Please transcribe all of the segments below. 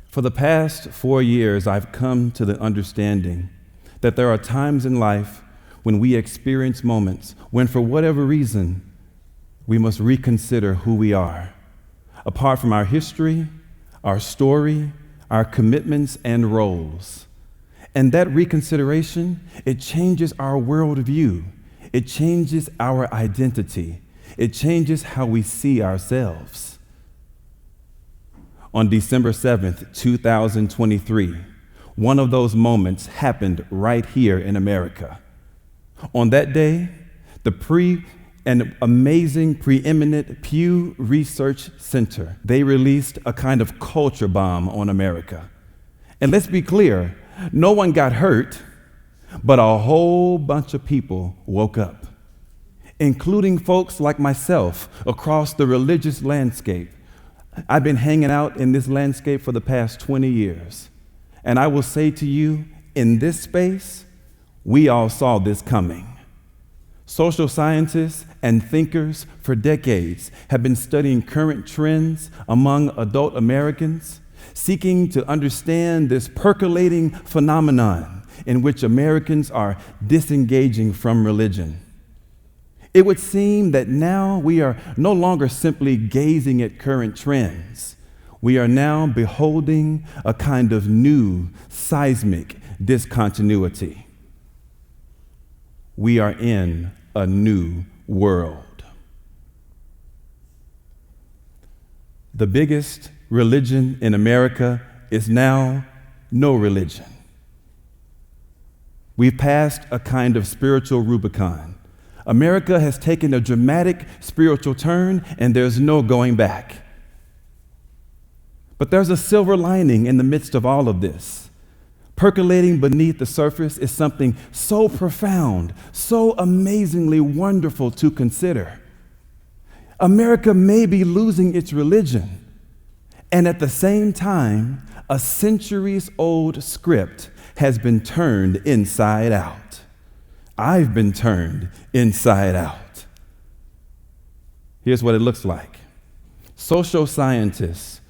For the past 4 years, I've come to the understanding that there are times in life when we experience moments when, for whatever reason, we must reconsider who we are. Apart from our history, our story, our commitments and roles. And that reconsideration, it changes our worldview. It changes our identity. It changes how we see ourselves. On December 7th, 2023, one of those moments happened right here in America. On that day, an amazing preeminent Pew Research Center, they released a kind of culture bomb on America. And let's be clear, no one got hurt, but a whole bunch of people woke up, including folks like myself across the religious landscape. I've been hanging out in this landscape for the past 20 years. And I will say to you, in this space, we all saw this coming. Social scientists and thinkers for decades have been studying current trends among adult Americans, seeking to understand this percolating phenomenon in which Americans are disengaging from religion. It would seem that now we are no longer simply gazing at current trends. We are now beholding a kind of new seismic discontinuity. We are in a new world. The biggest religion in America is now no religion. We've passed a kind of spiritual Rubicon. America has taken a dramatic spiritual turn, and there's no going back. But there's a silver lining in the midst of all of this. Percolating beneath the surface is something so profound, so amazingly wonderful to consider. America may be losing its religion, and at the same time, a centuries-old script has been turned inside out. I've been turned inside out. Here's what it looks like. Social scientists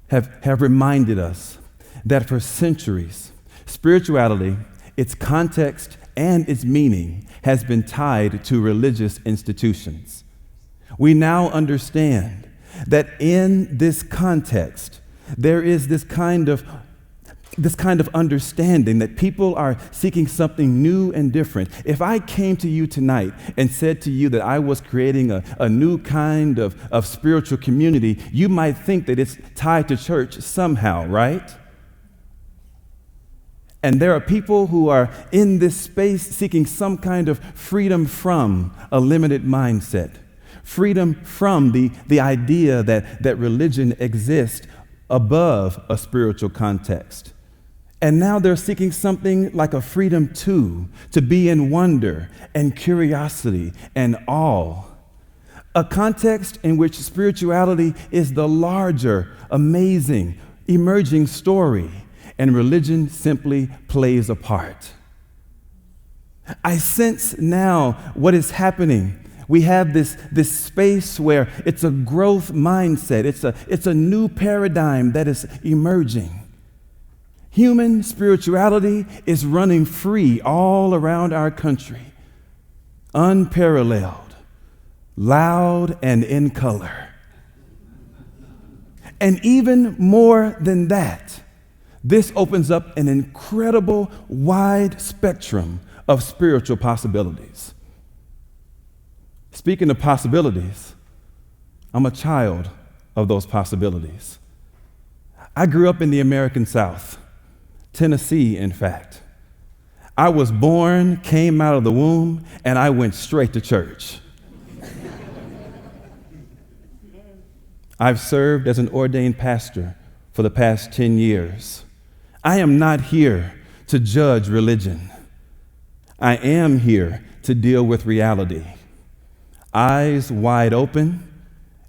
have reminded us that for centuries, spirituality, its context and its meaning has been tied to religious institutions. We now understand that in this context, there is this kind of understanding that people are seeking something new and different. If I came to you tonight and said to you that I was creating a new kind of spiritual community, you might think that it's tied to church somehow, right? And there are people who are in this space seeking some kind of freedom from a limited mindset, freedom from the idea that religion exists above a spiritual context. And now they're seeking something like a freedom to be in wonder and curiosity and awe. A context in which spirituality is the larger, amazing, emerging story, and religion simply plays a part. I sense now what is happening. We have this space where it's a growth mindset. It's a new paradigm that is emerging. Human spirituality is running free all around our country, unparalleled, loud, and in color. And even more than that, this opens up an incredible wide spectrum of spiritual possibilities. Speaking of possibilities, I'm a child of those possibilities. I grew up in the American South. Tennessee, in fact. I was born, came out of the womb, and I went straight to church. I've served as an ordained pastor for the past 10 years. I am not here to judge religion. I am here to deal with reality. Eyes wide open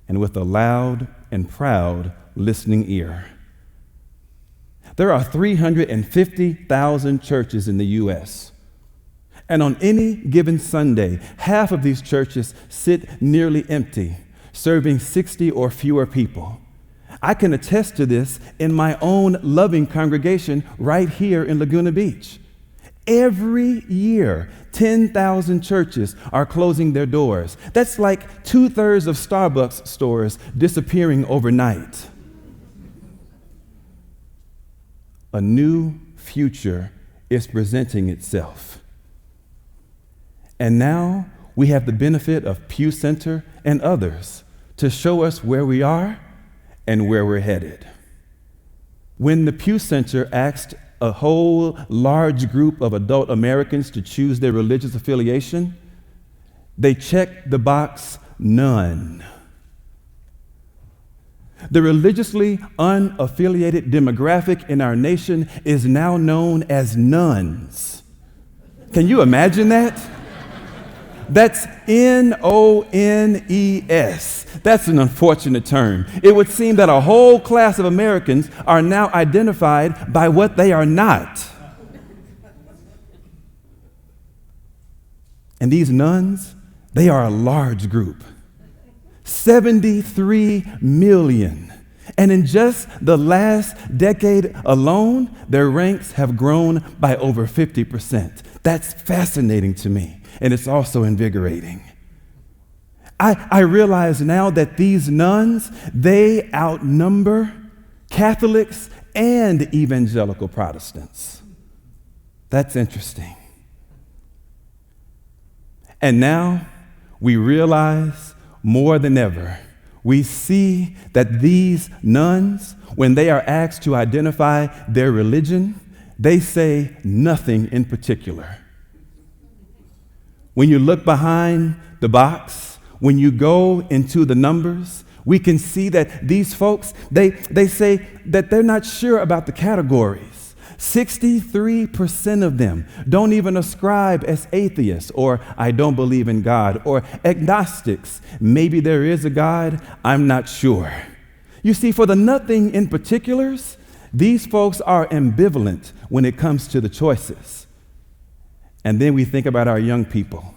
and with a loud and proud listening ear. There are 350,000 churches in the U.S., And on any given Sunday, half of these churches sit nearly empty, serving 60 or fewer people. I can attest to this in my own loving congregation right here in Laguna Beach. Every year, 10,000 churches are closing their doors. That's like 2/3 of Starbucks stores disappearing overnight. A new future is presenting itself. And now we have the benefit of Pew Center and others to show us where we are and where we're headed. When the Pew Center asked a whole large group of adult Americans to choose their religious affiliation, they checked the box none. The religiously unaffiliated demographic in our nation is now known as nuns. Can you imagine that? That's N-O-N-E-S. That's an unfortunate term. It would seem that a whole class of Americans are now identified by what they are not. And these nuns, they are a large group. 73 million. And in just the last decade alone, their ranks have grown by over 50%. That's fascinating to me, and it's also invigorating. I realize now that these nuns, they outnumber Catholics and evangelical Protestants. That's interesting. And now we realize more than ever, we see that these nuns, when they are asked to identify their religion, they say nothing in particular. When you look behind the box, when you go into the numbers, we can see that these folks, they say that they're not sure about the categories. 63% of them don't even ascribe as atheists, or I don't believe in God, or agnostics. Maybe there is a God, I'm not sure. You see, for the nothing in particulars, these folks are ambivalent when it comes to the choices. And then we think about our young people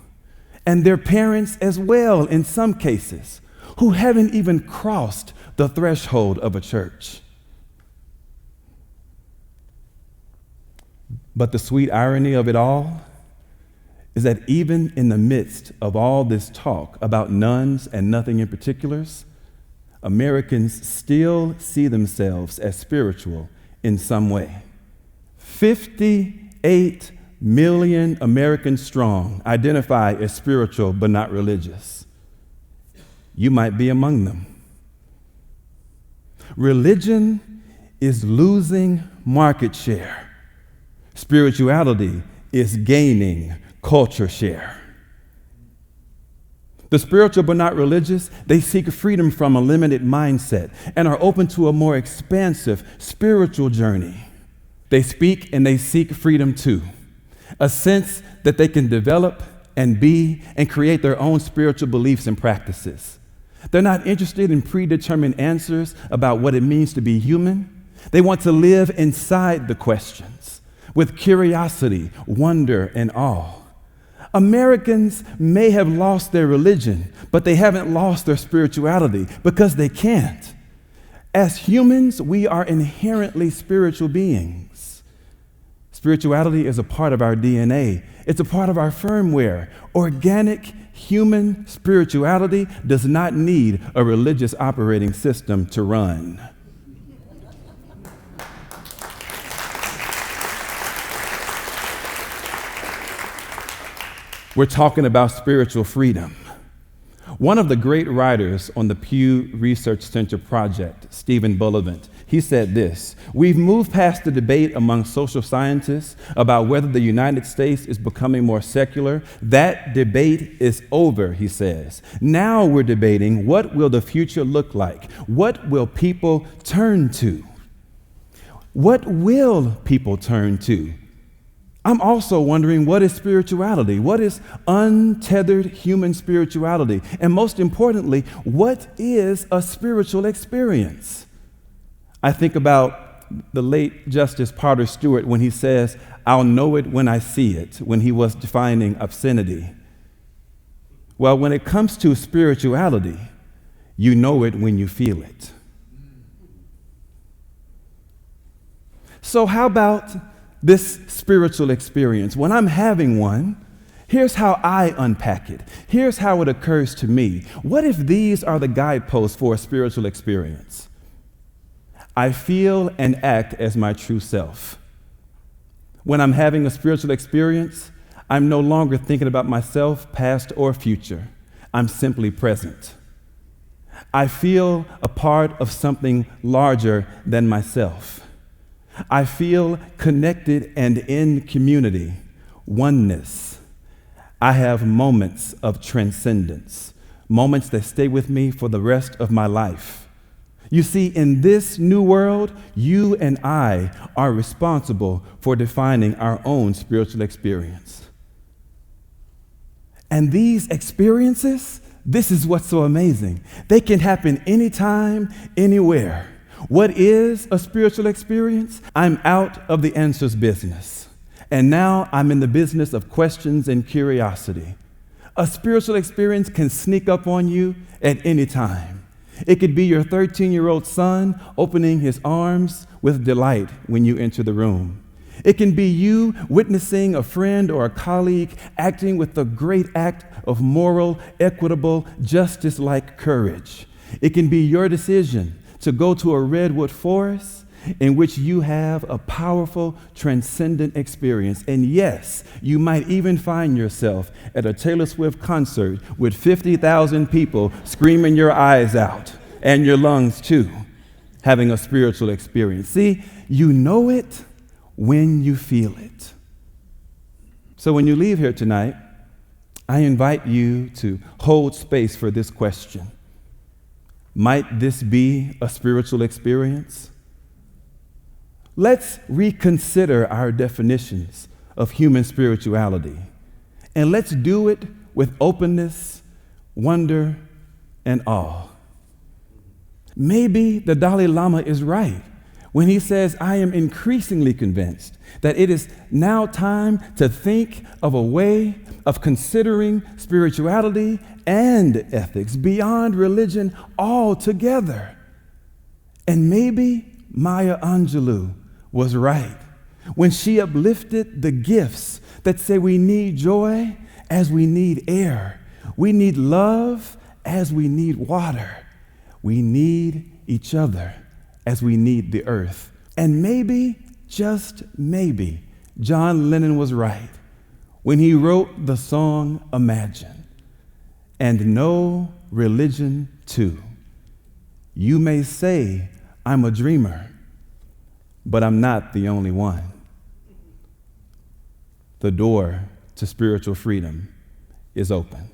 and their parents as well, in some cases, who haven't even crossed the threshold of a church. But the sweet irony of it all is that even in the midst of all this talk about nuns and nothing in particulars, Americans still see themselves as spiritual in some way. 58 million Americans strong identify as spiritual but not religious. You might be among them. Religion is losing market share. Spirituality is gaining culture share. The spiritual but not religious, they seek freedom from a limited mindset and are open to a more expansive spiritual journey. They speak and they seek freedom too, a sense that they can develop and be and create their own spiritual beliefs and practices. They're not interested in predetermined answers about what it means to be human. They want to live inside the questions with curiosity, wonder, and awe. Americans may have lost their religion, but they haven't lost their spirituality because they can't. As humans, we are inherently spiritual beings. Spirituality is a part of our DNA. It's a part of our firmware. Organic human spirituality does not need a religious operating system to run. We're talking about spiritual freedom. One of the great writers on the Pew Research Center project, Stephen Bullivant, he said this: "We've moved past the debate among social scientists about whether the United States is becoming more secular. That debate is over," he says. "Now we're debating what will the future look like? What will people turn to?" What will people turn to? I'm also wondering, what is spirituality? What is untethered human spirituality? And most importantly, what is a spiritual experience? I think about the late Justice Potter Stewart when he says, "I'll know it when I see it," when he was defining obscenity. Well, when it comes to spirituality, you know it when you feel it. So how about this spiritual experience? When I'm having one, here's how I unpack it. Here's how it occurs to me. What if these are the guideposts for a spiritual experience? I feel and act as my true self. When I'm having a spiritual experience, I'm no longer thinking about myself, past or future. I'm simply present. I feel a part of something larger than myself. I feel connected and in community, oneness. I have moments of transcendence, moments that stay with me for the rest of my life. You see, in this new world, you and I are responsible for defining our own spiritual experience. And these experiences, this is what's so amazing. They can happen anytime, anywhere. What is a spiritual experience? I'm out of the answers business, and now I'm in the business of questions and curiosity. A spiritual experience can sneak up on you at any time. It could be your 13-year-old son opening his arms with delight when you enter the room. It can be you witnessing a friend or a colleague acting with the great act of moral, equitable, justice-like courage. It can be your decision to go to a redwood forest in which you have a powerful, transcendent experience. And yes, you might even find yourself at a Taylor Swift concert with 50,000 people screaming your eyes out, and your lungs too, having a spiritual experience. See, you know it when you feel it. So when you leave here tonight, I invite you to hold space for this question. Might this be a spiritual experience? Let's reconsider our definitions of human spirituality, and let's do it with openness, wonder, and awe. Maybe the Dalai Lama is right when he says, I am increasingly convinced that it is now time to think of a way of considering spirituality and ethics beyond religion altogether. And maybe Maya Angelou was right when she uplifted the gifts that say we need joy as we need air. We need love as we need water. We need each other as we need the earth. And maybe, just maybe, John Lennon was right when he wrote the song Imagine. And no religion too. You may say I'm a dreamer, but I'm not the only one. The door to spiritual freedom is open.